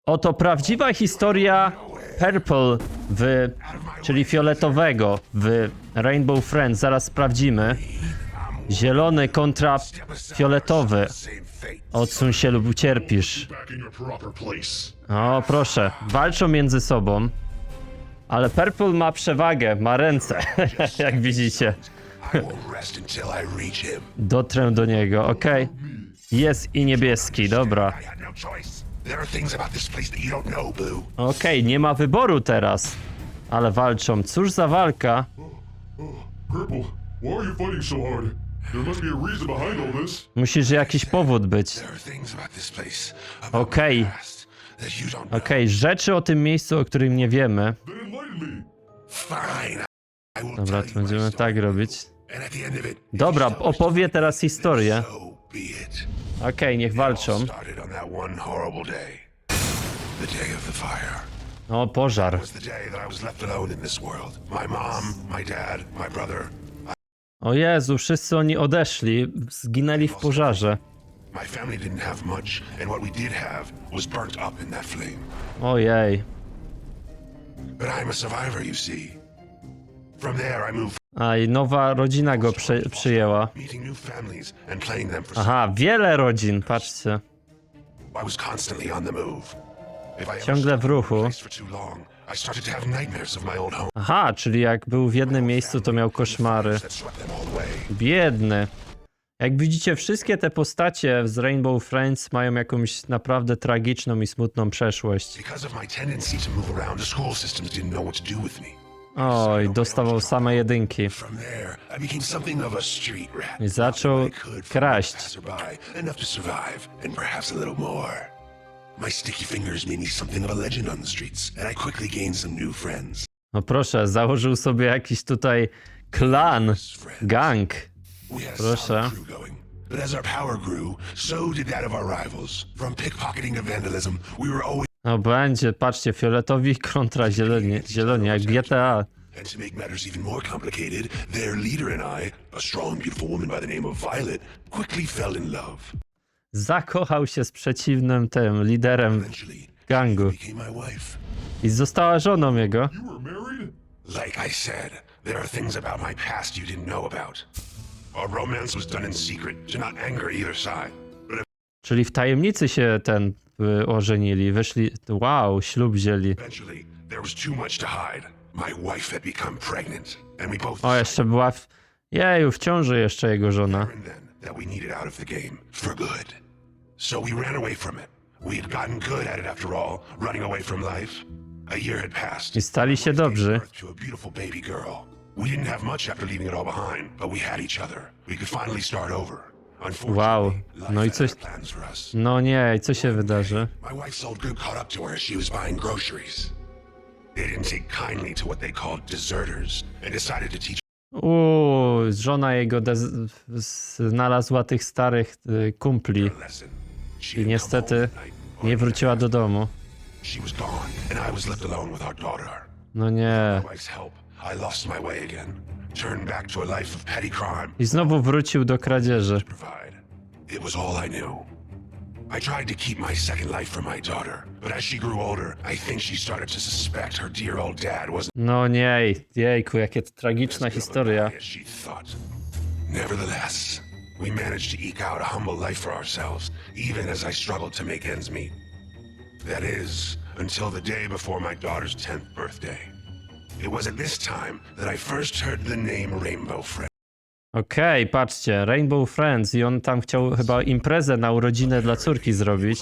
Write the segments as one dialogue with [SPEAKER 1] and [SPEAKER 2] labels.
[SPEAKER 1] Oto prawdziwa historia Purple czyli fioletowego w Rainbow Friends. Zaraz sprawdzimy. Zielony kontra fioletowy. Odsuń się lub ucierpisz. O, proszę. Walczą między sobą. Ale Purple ma przewagę, ma ręce, jak widzicie. Dotrę do niego, okej. Jest i niebieski, dobra. Okej, nie ma wyboru teraz. Ale walczą. Cóż za walka? Musisz jakiś powód być. Okej. Okej, rzeczy o tym miejscu, o którym nie wiemy. Dobra, to będziemy tak robić. Dobra, opowie teraz historię. Okej, niech walczą. O, pożar. O Jezu, wszyscy oni odeszli, zginęli w pożarze. Ojej. A i nowa rodzina go przyjęła. Aha, wiele rodzin, patrzcie. Ciągle w ruchu. Aha, czyli jak był w jednym miejscu, to miał koszmary. Biedny. Jak widzicie, wszystkie te postacie z Rainbow Friends mają jakąś naprawdę tragiczną i smutną przeszłość. Oj, dostawał same jedynki. I zaczął kraść. No proszę, założył sobie jakiś tutaj klan, gang. Proszę. No będzie, patrzcie, fioletowi kontra zieloni, jak GTA.
[SPEAKER 2] And to make matters even more complicated, their leader and I, a strong, beautiful woman by the name of Violet, quickly fell in love.
[SPEAKER 1] Zakochał się z przeciwnym tym liderem gangu. I została żoną jego.
[SPEAKER 2] Like I said, there are things about my past you didn't know about. Our romance was done in secret to not anger either side.
[SPEAKER 1] Czyli w tajemnicy się ożenili, wyszli, wow, ślub wzięli.
[SPEAKER 2] Eventually, there was too much to hide. My wife had become pregnant, and we both
[SPEAKER 1] O, jeszcze była jeju, w ciąży jeszcze jego żona.
[SPEAKER 2] that we needed out of the game for good. So we ran away from it. We had gotten good at it after all, running away from life. A year had passed.
[SPEAKER 1] I stali się dobrzy.
[SPEAKER 2] To a beautiful baby girl. We didn't have much after leaving it all behind, but we had each other. We could finally start over.
[SPEAKER 1] Wow, no i coś... No nie, i co się wydarzy?
[SPEAKER 2] My wife's old group caught up to her as she was buying groceries. They didn't take kindly to what they called deserters and decided to teach.
[SPEAKER 1] Żona jego znalazła tych starych kumpli i niestety nie wróciła do domu. No nie. I znowu wrócił do kradzieży.
[SPEAKER 2] I tried to keep my second life from my daughter, but as she grew older, I think she started to suspect her dear old dad wasn't.
[SPEAKER 1] No nie, jejku, jakie tragiczna historia.
[SPEAKER 2] Nevertheless, we managed to eke out a humble life for ourselves, even as I struggled to make ends meet. That is, until the day before my daughter's 10th birthday. It was at this time that I first heard the name Rainbow Friends.
[SPEAKER 1] Okej, patrzcie, Rainbow Friends i on tam chciał chyba imprezę na urodziny dla córki zrobić.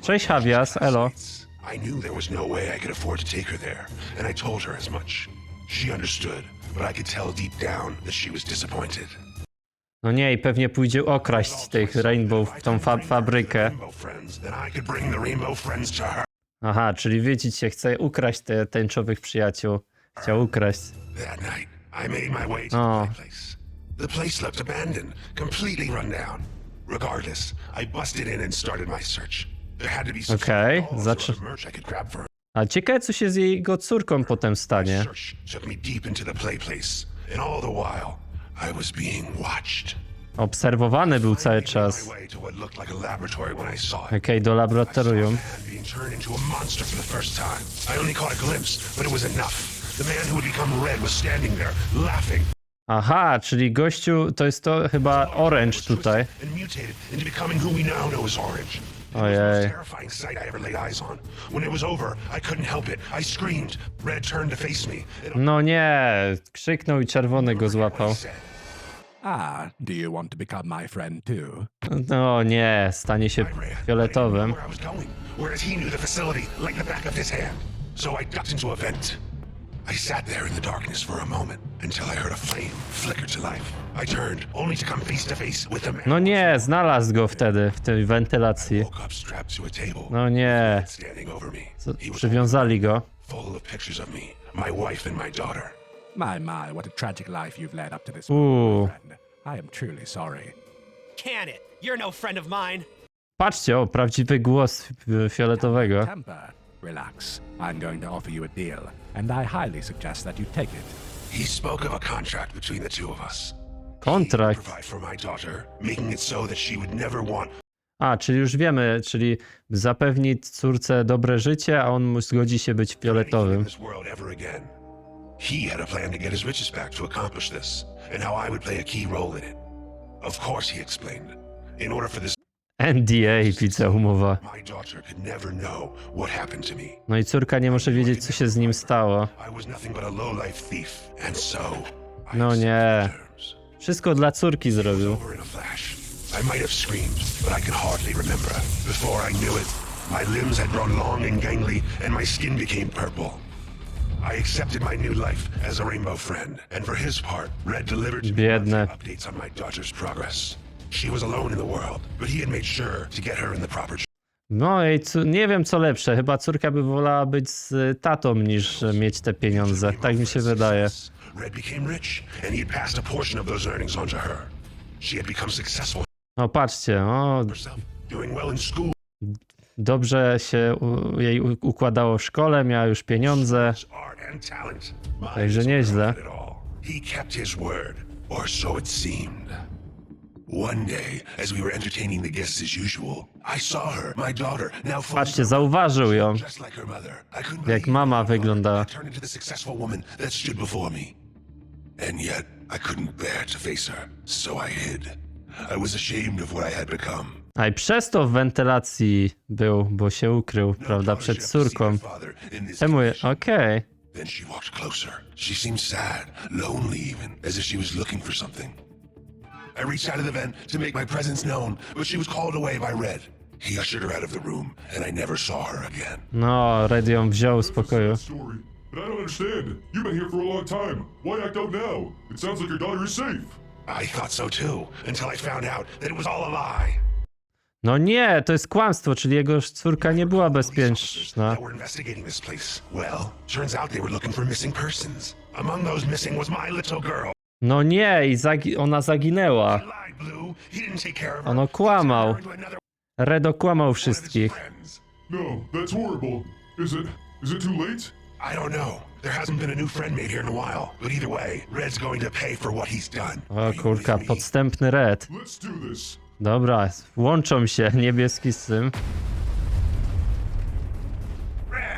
[SPEAKER 1] Cześć Javias, elo.
[SPEAKER 2] I knew there was no way I could afford to take her there, and I told her as much. She understood, but I could tell deep down that she was disappointed.
[SPEAKER 1] No nie, i pewnie pójdzie okraść tych Rainbow, tą fabrykę. Aha, czyli widzicie, chce ukraść te tęczowych przyjaciół. Chciał ukraść. O.
[SPEAKER 2] The place looked abandoned, completely run down. Regardless, I busted in and started my search. There had to be some merch I could grab for her.
[SPEAKER 1] A ciekawe, co się z jego córką potem stanie.
[SPEAKER 2] Took me deep into the play place, and all the while, I was being watched.
[SPEAKER 1] Obserwowany był cały czas. Okej, do laboratorium. Aha, czyli gościu, to jest to chyba Orange tutaj. Ojej. No nie, krzyknął i czerwony go złapał.
[SPEAKER 3] Ah, do you want to become my friend too?
[SPEAKER 1] No nie, stanie się fioletowym.
[SPEAKER 2] I sat there in the darkness for a moment until I heard a flame flicker to life. I turned only to come face to face with a man.
[SPEAKER 1] No nie, znalazł go wtedy w tej wentylacji.
[SPEAKER 2] Woke up strapped to a table.
[SPEAKER 1] No nie,
[SPEAKER 2] Standing over me.
[SPEAKER 1] przywiązali go.
[SPEAKER 2] Full of pictures of me, my wife and my daughter.
[SPEAKER 3] My, what a tragic life you've led up to this
[SPEAKER 1] Ooh.
[SPEAKER 3] point, my friend. I am truly sorry.
[SPEAKER 4] Can it? You're no friend of mine.
[SPEAKER 1] Patrzcie, o, prawdziwy głos fioletowego.
[SPEAKER 3] Temper. Relax. I'm going to offer you a deal, and I highly suggest that you take it.
[SPEAKER 2] He spoke of a contract between the two of us.
[SPEAKER 1] Kontrakt.
[SPEAKER 2] Provide for my daughter, making it so that she would never want.
[SPEAKER 1] A, czyli już wiemy, czyli zapewni córce dobre życie, a on zgodzi się być fioletowym.
[SPEAKER 2] This world ever again. He had a plan to get his riches back to accomplish this, and how I would play a key role in it. Of course, he explained. In order for this,
[SPEAKER 1] NDA, widzę umowa.
[SPEAKER 2] my daughter could never know what happened to me.
[SPEAKER 1] No i córka nie może wiedzieć, co się z nim stało.
[SPEAKER 2] I was nothing but a low-life thief, and so I
[SPEAKER 1] No nie.
[SPEAKER 2] accepted the terms.
[SPEAKER 1] Wszystko dla córki zrobił.
[SPEAKER 2] Over in a flash. I might have screamed, but I can hardly remember. Before I knew it, my limbs had grown long and gangly, and my skin became purple. I accepted my new life as a rainbow friend, and for his part, Red delivered to me
[SPEAKER 1] Biedne.
[SPEAKER 2] monthly updates on my daughter's progress. She was alone in the world, but he had made sure to get her in the proper.
[SPEAKER 1] No i nie wiem co lepsze, chyba córka by wolała być z tatą niż mieć te pieniądze, tak mi się wydaje.
[SPEAKER 2] Red became rich, and he had passed a portion of those earnings on to her. She had become successful
[SPEAKER 1] No patrzcie, o,
[SPEAKER 2] herself, doing well in school.
[SPEAKER 1] dobrze się jej układało w szkole, miała już pieniądze.
[SPEAKER 2] Art and talent.
[SPEAKER 1] Także nieźle.
[SPEAKER 2] He kept his word, or so it seemed. One day, as we were entertaining the guests as usual, I saw her, my daughter, now fully
[SPEAKER 1] Patrzcie, zauważył ją,
[SPEAKER 2] just like her mother. I couldn't
[SPEAKER 1] jak
[SPEAKER 2] believe
[SPEAKER 1] mama
[SPEAKER 2] my daughter
[SPEAKER 1] wygląda.
[SPEAKER 2] had turned into the successful woman that stood before me. And yet, I couldn't bear to face her, so I hid. I was ashamed of what I had become.
[SPEAKER 1] A i przez to w wentylacji był, bo się ukrył, prawda, przed córką. Czemu? Okej.
[SPEAKER 2] Then she walked closer. She seemed sad, lonely even, as if she was looking for something. I reached out of the vent to make my presence known, but she was called away by Red. He ushered her out of the room, and I never saw her again.
[SPEAKER 1] No, Red ją wziął z pokoju.
[SPEAKER 5] Story, but I don't understand. You've been here for a long time. Why act out now? It sounds like your daughter is safe.
[SPEAKER 2] I thought so too, until I found out that it was all a lie.
[SPEAKER 1] No nie, to jest kłamstwo, czyli jego córka nie była bezpieczna.
[SPEAKER 2] That were investigating this place. Well, turns out they were looking for missing persons. Among those missing was my little girl.
[SPEAKER 1] No nie, i ona zaginęła.
[SPEAKER 2] He lied, Blue. He didn't take care of her.
[SPEAKER 1] Ono kłamał.
[SPEAKER 2] He turned her into another
[SPEAKER 1] Red okłamał
[SPEAKER 2] one of his
[SPEAKER 1] wszystkich.
[SPEAKER 5] No,
[SPEAKER 2] friends.
[SPEAKER 5] that's horrible. Is it too late?
[SPEAKER 2] I don't know. There hasn't been a new friend made here in a while. But either way, Red's going to pay for what he's done.
[SPEAKER 1] O kurka, podstępny Red.
[SPEAKER 5] Let's do this.
[SPEAKER 1] Dobra, łączą się niebieski z tym.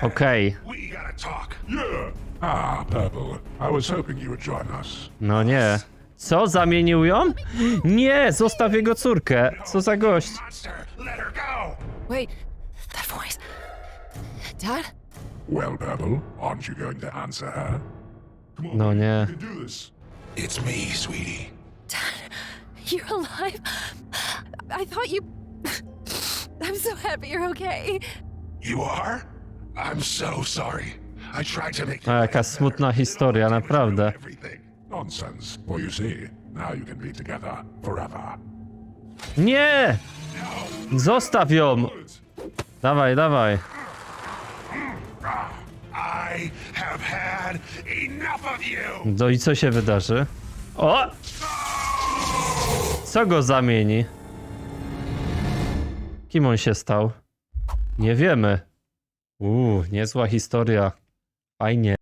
[SPEAKER 1] Okej,
[SPEAKER 2] We gotta talk.
[SPEAKER 5] Yeah.
[SPEAKER 3] Ah, Purple. I was hoping you would join us.
[SPEAKER 1] no nie. Co, zamienił ją? Nie, zostaw jego córkę. Co za gość.
[SPEAKER 2] Monster, let her go.
[SPEAKER 6] Wait, that voice. Dad?
[SPEAKER 3] Well, Purple, aren't you going to answer her?
[SPEAKER 5] Come on,
[SPEAKER 1] No nie.
[SPEAKER 5] we can do this.
[SPEAKER 2] It's me, sweetie.
[SPEAKER 6] Dad, you're alive? I thought you. I'm so happy you're okay.
[SPEAKER 2] You are? I'm so sorry. I tried to make
[SPEAKER 1] A jaka smutna historia, naprawdę.
[SPEAKER 2] everything.
[SPEAKER 3] Nonsense. Well, you see, now you can be together forever.
[SPEAKER 1] Nie! Zostaw ją! Dawaj, dawaj.
[SPEAKER 2] I have had enough of you.
[SPEAKER 1] No i co się wydarzy? O! Co go zamieni? Kim on się stał? Nie wiemy. Niezła historia. Fajnie.